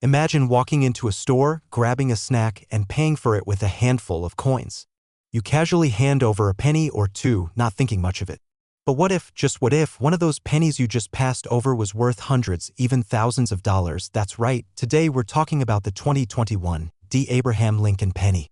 Imagine walking into a store, grabbing a snack, and paying for it with a handful of coins. You casually hand over a penny or two, not thinking much of it. But what if, just what if, one of those pennies you just passed over was worth hundreds, even thousands of dollars? That's right, today we're talking about the 2021 D. Abraham Lincoln penny,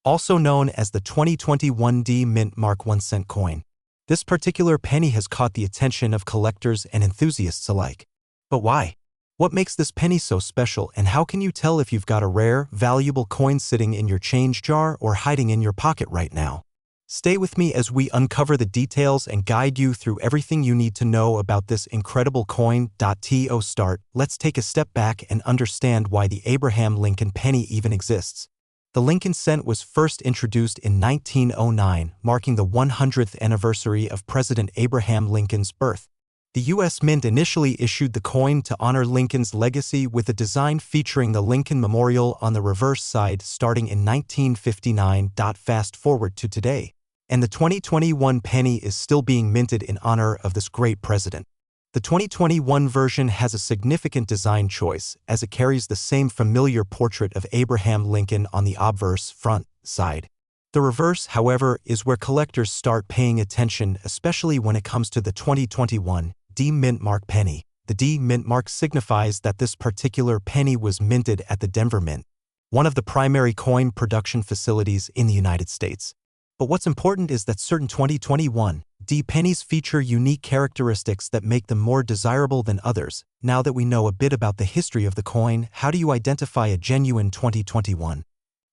also known as the 2021 D Mint Mark 1-cent coin. This particular penny has caught the attention of collectors and enthusiasts alike. But why? What makes this penny so special, and how can you tell if you've got a rare, valuable coin sitting in your change jar or hiding in your pocket right now? Stay with me as we uncover the details and guide you through everything you need to know about this incredible coin. To start, let's take a step back and understand why the Abraham Lincoln penny even exists. The Lincoln cent was first introduced in 1909, marking the 100th anniversary of President Abraham Lincoln's birth. The U.S. Mint initially issued the coin to honor Lincoln's legacy with a design featuring the Lincoln Memorial on the reverse side starting in 1959. Fast forward to today, and the 2021 penny is still being minted in honor of this great president. The 2021 version has a significant design choice, as it carries the same familiar portrait of Abraham Lincoln on the obverse front side. The reverse, however, is where collectors start paying attention, especially when it comes to the 2021 D Mint Mark penny. The D Mint Mark signifies that this particular penny was minted at the Denver Mint, one of the primary coin production facilities in the United States. But what's important is that certain 2021 D pennies feature unique characteristics that make them more desirable than others. Now that we know a bit about the history of the coin, how do you identify a genuine 2021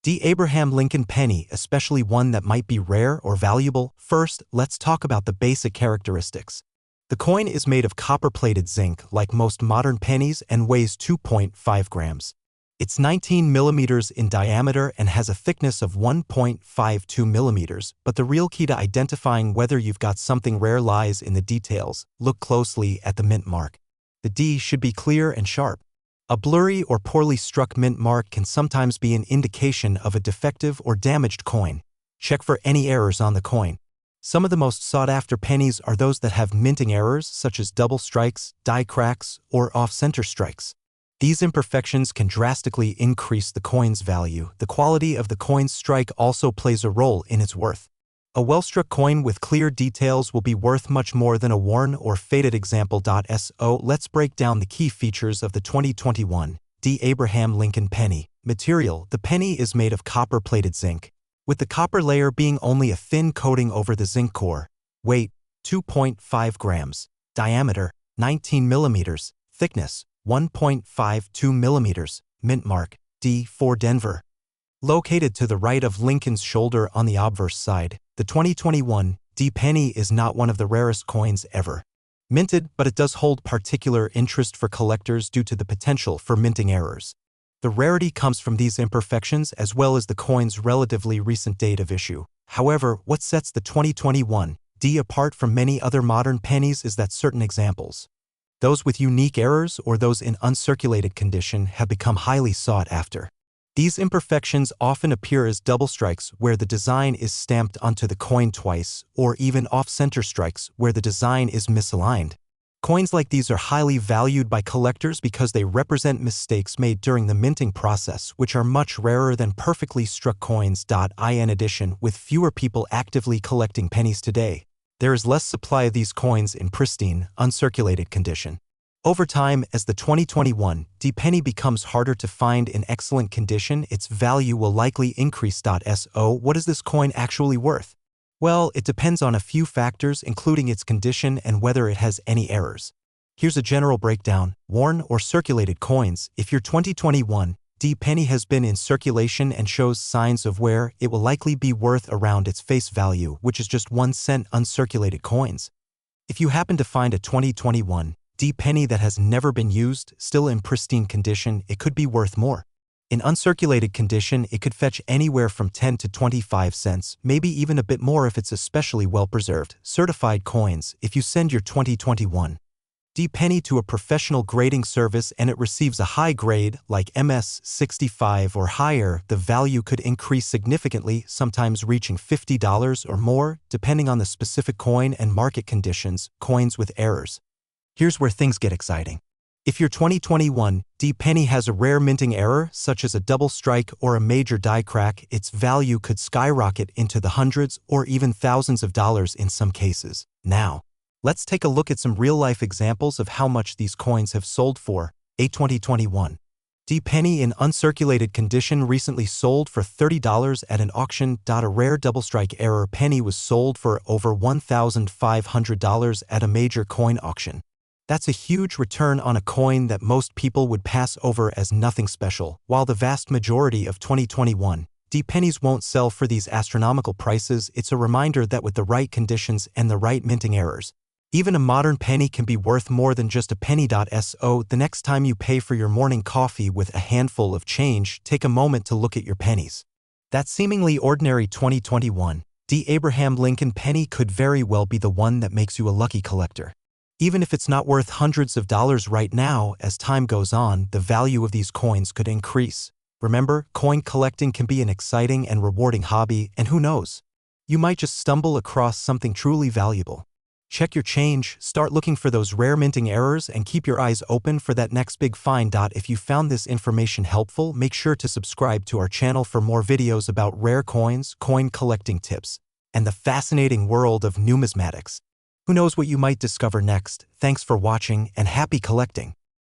D Abraham Lincoln penny, especially one that might be rare or valuable? First, let's talk about the basic characteristics. The coin is made of copper-plated zinc, like most modern pennies, and weighs 2.5 grams. It's 19 millimeters in diameter and has a thickness of 1.52 millimeters, but the real key to identifying whether you've got something rare lies in the details. Look closely at the mint mark. The D should be clear and sharp. A blurry or poorly struck mint mark can sometimes be an indication of a defective or damaged coin. Check for any errors on the coin. Some of the most sought-after pennies are those that have minting errors, such as double strikes, die cracks, or off-center strikes. These imperfections can drastically increase the coin's value. The quality of the coin's strike also plays a role in its worth. A well-struck coin with clear details will be worth much more than a worn or faded example. So let's break down the key features of the 2021 D. Abraham Lincoln penny. Material: the penny is made of copper-plated zinc, with the copper layer being only a thin coating over the zinc core. Weight: 2.5 grams. Diameter: 19 millimeters. Thickness: 1.52 millimeters. Mint mark: D4 Denver. Located to the right of Lincoln's shoulder on the obverse side, the 2021 D penny is not one of the rarest coins ever minted, but it does hold particular interest for collectors due to the potential for minting errors. The rarity comes from these imperfections as well as the coin's relatively recent date of issue. However, what sets the 2021 D apart from many other modern pennies is that certain examples, those with unique errors or those in uncirculated condition, have become highly sought after. These imperfections often appear as double strikes, where the design is stamped onto the coin twice, or even off-center strikes, where the design is misaligned. Coins like these are highly valued by collectors because they represent mistakes made during the minting process, which are much rarer than perfectly struck coins. In addition, with fewer people actively collecting pennies today, there is less supply of these coins in pristine, uncirculated condition. Over time, as the 2021 D penny becomes harder to find in excellent condition, its value will likely increase. So, what is this coin actually worth? Well, it depends on a few factors, including its condition and whether it has any errors. Here's a general breakdown. Worn or circulated coins: if your 2021 D penny has been in circulation and shows signs of wear, it will likely be worth around its face value, which is just 1 cent. Uncirculated coins: if you happen to find a 2021 D penny that has never been used, still in pristine condition, it could be worth more. In uncirculated condition, it could fetch anywhere from 10 to 25 cents, maybe even a bit more if it's especially well preserved. Certified coins: if you send your 2021 D penny to a professional grading service and it receives a high grade, like MS 65 or higher, the value could increase significantly, sometimes reaching $50 or more, depending on the specific coin and market conditions. Coins with errors: here's where things get exciting. If your 2021 D penny has a rare minting error, such as a double strike or a major die crack, its value could skyrocket into the hundreds or even thousands of dollars in some cases. Now, let's take a look at some real-life examples of how much these coins have sold for. A 2021 D penny in uncirculated condition recently sold for $30 at an auction. A rare double strike error penny was sold for over $1,500 at a major coin auction. That's a huge return on a coin that most people would pass over as nothing special. While the vast majority of 2021 D pennies won't sell for these astronomical prices, it's a reminder that with the right conditions and the right minting errors, even a modern penny can be worth more than just a penny. So the next time you pay for your morning coffee with a handful of change, take a moment to look at your pennies. That seemingly ordinary 2021 D Abraham Lincoln penny could very well be the one that makes you a lucky collector. Even if it's not worth hundreds of dollars right now, as time goes on, the value of these coins could increase. Remember, coin collecting can be an exciting and rewarding hobby, and who knows? You might just stumble across something truly valuable. Check your change, start looking for those rare minting errors, and keep your eyes open for that next big find. If you found this information helpful, make sure to subscribe to our channel for more videos about rare coins, coin collecting tips, and the fascinating world of numismatics. Who knows what you might discover next? Thanks for watching and happy collecting.